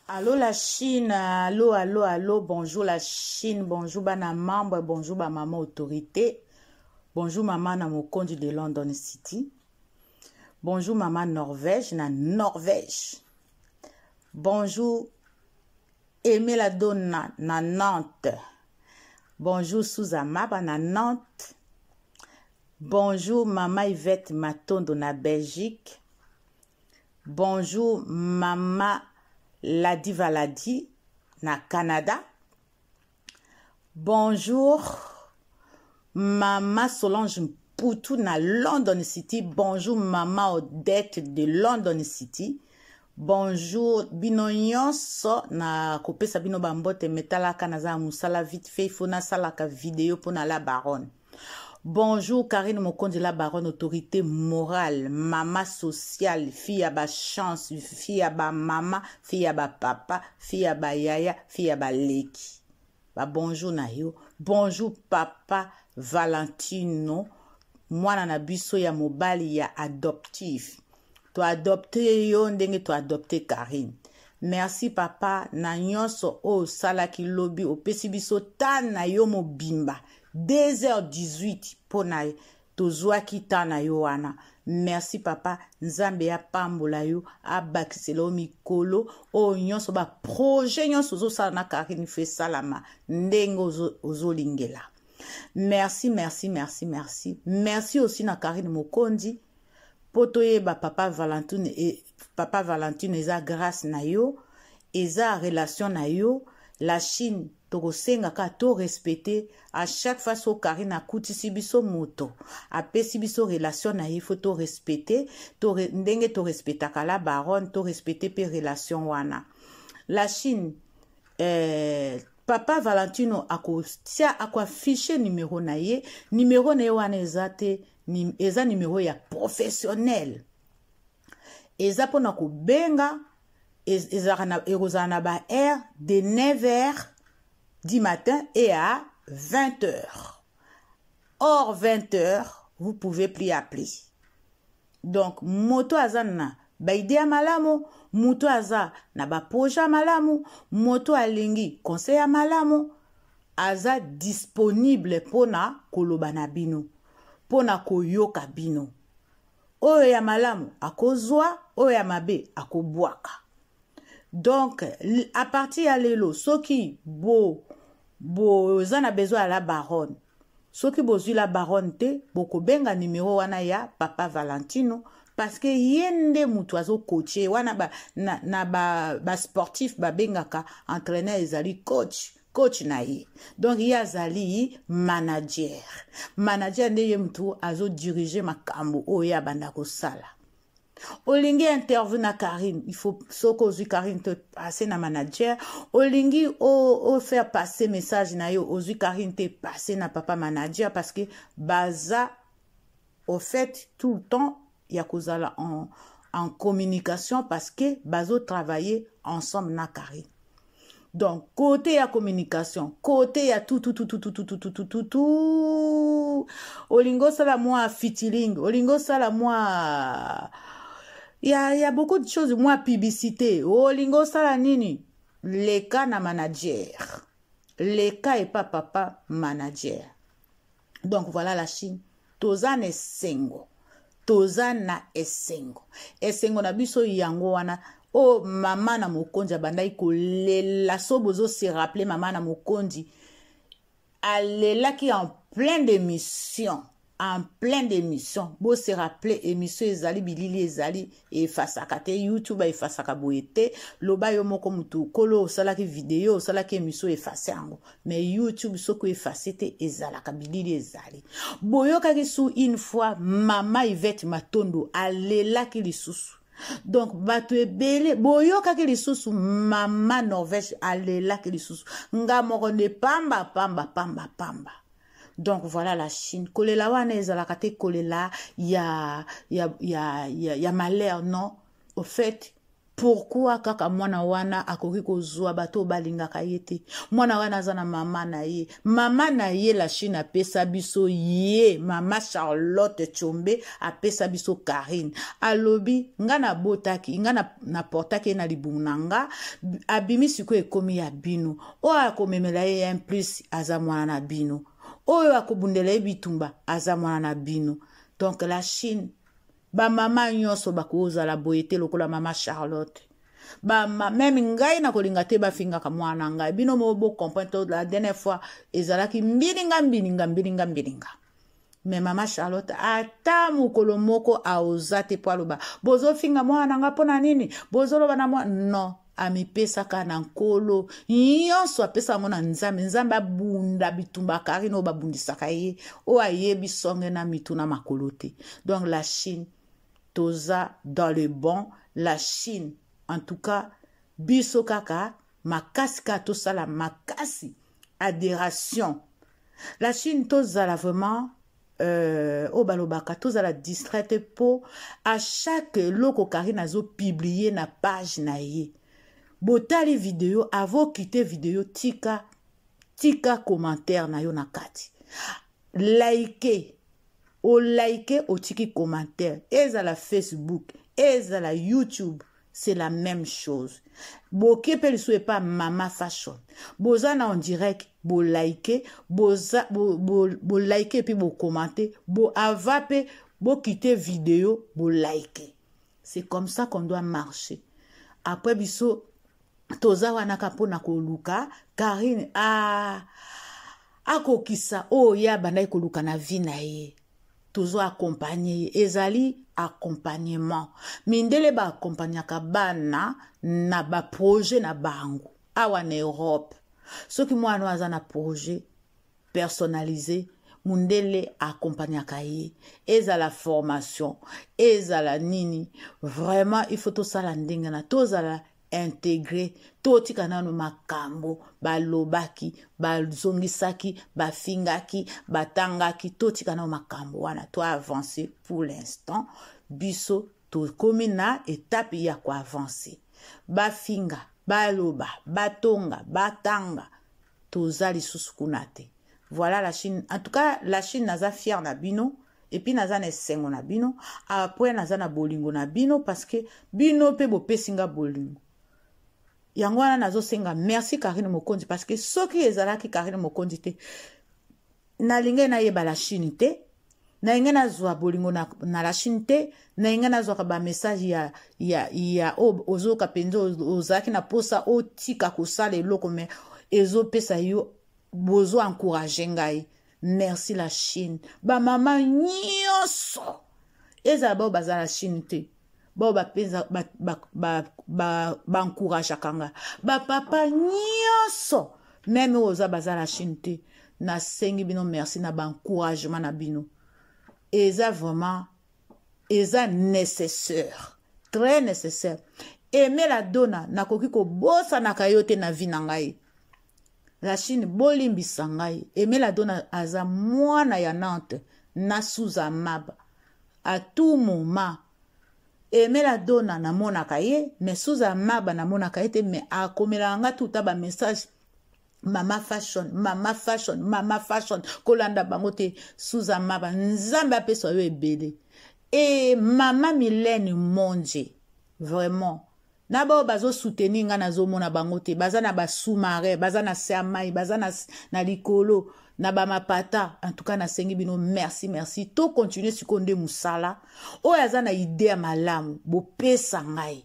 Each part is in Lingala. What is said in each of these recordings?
Allô la Chine, allô, allô, allô, bonjour la Chine, bonjour bana membre, bonjour ba maman autorité, bonjour maman na mokonzi de London City, bonjour maman Norvège na Norvège, bonjour Aimé la Donna na Nantes, bonjour Souzama na Nantes, bonjour maman Yvette Matondo na Belgique, bonjour maman Ladi Valadi na Canada. Bonjour Maman Solange Poutou na London City. Bonjour Maman Odette de London City. Bonjour bino nyonso na kopesa bino bambote metalaka naza musala vite fait fona salaka vidéo pona la baronne. Bonjour Karine Mokonzi la baronne, autorité morale, maman sociale, fille à ba chance, fille à ba maman, fille à ba papa, fille à ba yaya, fille à ba leki. Ba bonjour na yo. Bonjour papa Valentino. Mwana na biso ya mobali ya adoptif. To adopté yo ndenge to adopté Karine. Merci papa na nyonso o salaki lobi o pesi biso tan na yo mobimba. 2h18 pona tozwaki tana yo wana. Merci papa, nzambe ya pambola yo abakiselo mikolo o nyonso ba projet nyonso zo sala na Karine fe salama ndenge ozolingela. Merci, merci, merci, merci. Merci aussi na Karine Mokonzi poto yeba papa Valentine eza grâce na yo, eza relation na yo, la Chine tokosenga ka to respecter à chaque fois so Karine akutisi biso moto apesi biso relation na ifo to respecter to ndenge to respectaka la baronne to respecter pe relation wana. La Chine papa Valentino akotia afficher numéro na ye wana eza numéro ya professionnel eza pona ko benga ezana na ba heure de 9h du matin et à 20h. Hors 20h, vous pouvez plus appeler. Donc, moto azana ba idea malamu, moto aza na ba projet malamu, moto alingi conseil ya malamu, aza disponible pona koloba na bino, pona koyoka bino. Oyo ya malamu akozwa, oyo ya mabe akobwaka. Donc, à partir ya lelo, soki zana besoin à la baronne. Soki bozui la baronne te, boko benga numéro wana ya papa Valentino, parce que yende mutu azo coaché, wana ba sportif ba bengaka entraîneur ezali coach na ye. Donc yazali manager. Manager ndeye mutu azo diriger makambo oya banda kosala. Olingi interview na Karine, il faut soko ozu Karine te passer na manager. Olingi o faire passer message na yo ozu Karine te passer na papa manager parce que baza au fait tout le temps ya kozala en communication parce que bazo travailler ensemble na Karine. Donc côté ya communication, côté ya tout olingo sala moi featuring, olingo sala moi il y a beaucoup de choses, moi, publicité. Oh, lingo sala nini? Les cas na manager. Les cas et pas papa manager. Donc, voilà la Chine. Tozan esengo. Tozan na esengo. Esengo na biso yango wana. Oh, maman na mokonzi bandai ko lela sobozo se rappeler maman na mokonzi. Alela qui en plein d'émission. En plein d'émission, bo se rappeler émission ezali bilili ezali e fasaka te YouTube e fasaka boyete loba yo moko mutu kolo salaki vidéo salaki émission e fasango mais YouTube soko e fasete ezalaka bilili ezali boyo kaki sou une fois maman Yvette Matondo alela ki lisusu. Donc bato ebele boyo kaki lisusu maman Norvège alela ki lisusu nga moko ne pamba. Donc voilà la Chine. Kolela wana ezalaka te kolela ya malheur non. Au fait pourquoi kaka mwana wana akoki kozwa bato balingaka ye te mwana wana aza na mama na ye la Chine apesa biso ye mama Charlotte Tshombe apesa biso Karine alobi nga na botaki nga na portaki na libumu na nga abimi siko ekomi ya bino oyo akomemela ye un plus aza mwana na bino oyo akobundela ye bitumba aza mwana na bino. Donc la Chine ba mama nyonso bakozala boye te lokola mama Charlotte même ngai na kolinga te bafinga ka mwana ngai bino mo bo comprendre la dernière fois ezalaki mbilinga mais mama Charlotte ata mukolo moko aozate po aloba bozo finga mwana nga pona nini bozo loba na mwana non amipesaka na nkolo nyonso apesa ngo na nzambe abunda bitumba Karine babundisaka ye o ayebi songe na mituna makolo te. Donc la Chine toza dans le bon, la Chine en tout cas biso kaka makasi ka tosala makasi adhération. La Chine tozala vraiment au balobaka tozala distraite po à chaque loko Karine azo publier na page na ye botali vidéo avant quitter vidéo tika commentaire na yo na kati like o tiki commentaire ezala Facebook ezala YouTube c'est la même chose. Boke pe liswe pas mama fashion boza na en direct bo like bo like puis bo commenter bo avape bo quitter vidéo bo like. C'est comme ça qu'on doit marcher. Après biso toza wana kapona ko luka Karine akokisa ya banda ko luka na vie na ye tozo accompagner ezali accompagnement mindele ba accompagnaka bana na ba projet na bango awa na Europe soki mwana aza na projet personnalisé mundele accompagnaka ye ezala formation ezala nini vraiment il faut to sala ndinga na tozala intégré totika nano makambo balobaki bazongisaki bafingaki batangaki totika nano makambo wana to avancer pour l'instant biso to komi na étape ya ko avancer bafinga baloba batonga batanga tozali susukunate. Voilà la Chine. En tout cas la Chine naza fière na bino et puis naza na sengo na bino après naza na bolingo na bino parce que bino pe bo pesinga bolingo yango wana nazo senga merci Karine Mokonzi parce que soki ezalaki Karine Mokonzi te na linge na yeba la Chine te na inge na zwa bolingo na la Chine te na inge na zwa ba message ya ozoka penzo ozaki na posa o tika kosala eloko me ezo pesa yo bozo encourager ngai. Merci la Chine ba mama nyonso eza ba bazala la Chine te ba penza ba encourage kanga ba papa nyonso même oza bazala la Chine te na sengi bino merci na ba encouragement na bino eza vraiment eza nécessaire très nécessaire. Aimer la dona na koki ko bosa na kayote na vie na ngai la Chine bolimbisa ngai aimer la dona aza mwana ya Nantes na Suza Maba à tout moment aimer la dona na mona kaye mais Suza Maba na mona kaye te mais akomela nga tout ba message mama fashion kolanda bango te Suza Maba nzambe apeso yo ebele et mama Mylène Mondje vraiment na ba bazo soutenir nga nazo mona bango te baza na ba sous-marin baza na sermai baza na likolo na ba mapata. En tout cas na sengi bino merci to continuer sikonde musala o yaza na idée ya malamu bo pesa ngai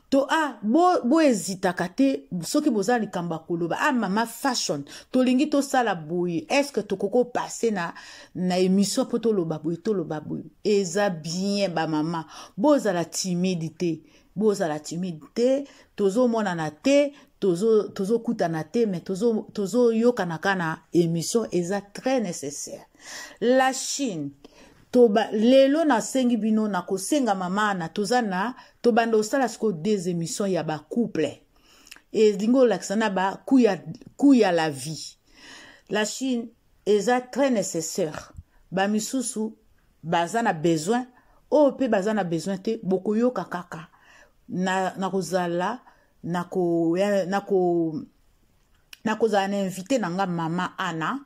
to bo hésita kate soki boza likamba koloba mama fashion to lingi to sala boye est-ce que to koko passer na émission poto loba boye eza bien ba mama boza la timidité tozo mona na te tozo kuta na te mais tozo yoka na kana émission eza très nécessaire. La Chine toba lelo na sengi bino na kosenga mama na tozana tobanda osala siko des émissions ya ba couple et dingo laksana ba kuya la vie. La Chine eza très nécessaire ba misusu bazana besoin o pe bazana besoin te bokoyoka kaka na kozala na kozala na invité na nga mama Anna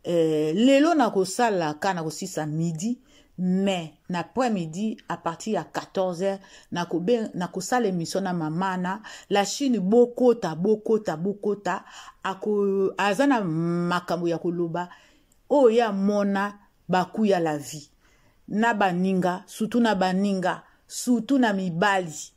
lelo na kosala ka na kosisa midi mais l'après-midi à partir à 14h na kosala émission na mama Anna la Chine bokota azana makambo ya koloba oya mona bakuya la vie na baninga surtout na mibali.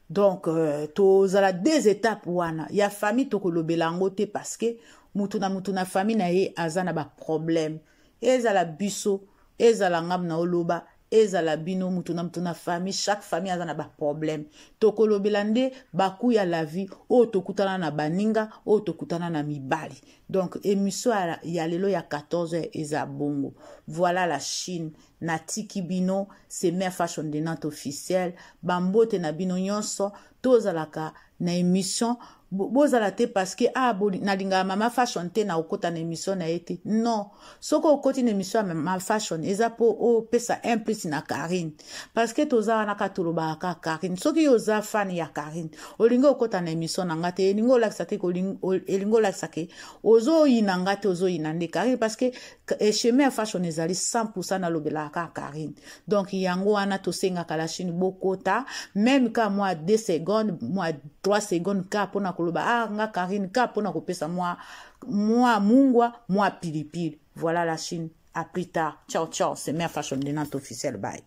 Donc, tozala deux étapes wana. Ya famille tokolobela ngo te parce que mutu na famille na ye azana ba problème. Ezala biso, ezala ngam na oloba, ezala bino mutu na famille, chaque famille azana ba problème. Tokolobela nde bakuya la vie, o tokutana na baninga, o tokutana na mibali. Donc, émission ya lelo ya 14h eza bongo. Voilà la Chine. Natiki bino, c'est Mère Fashion de Nantes officielle. Bambote na bino nyonso, tozalaka na émission. Bozala te parce que nalinga mama fashion te na okota na émission na ete. Non. Soko okoti na émission mama fashion, eza po pesa implice na Karine. Parce que toza wana katoloba ka Karine. Soki yoza fan ya Karine. Olingo okota na émission na ngate, elingo laksa te elingo laksa ke ozo yina ngate ozo yina nde Karine parce que chemin fashion ezali 100% na lobela ka Karine. Donc yango wana tosenga kala Chine bokota, même ka moi 2 secondes, moi 3 secondes ka pona koloba nga Karine ka pona kopesa moi mungwa moi pilipili. Voilà la Chine. À plus tard. Ciao ciao, c'est Mère Fashion de Nantes officielle. Bye.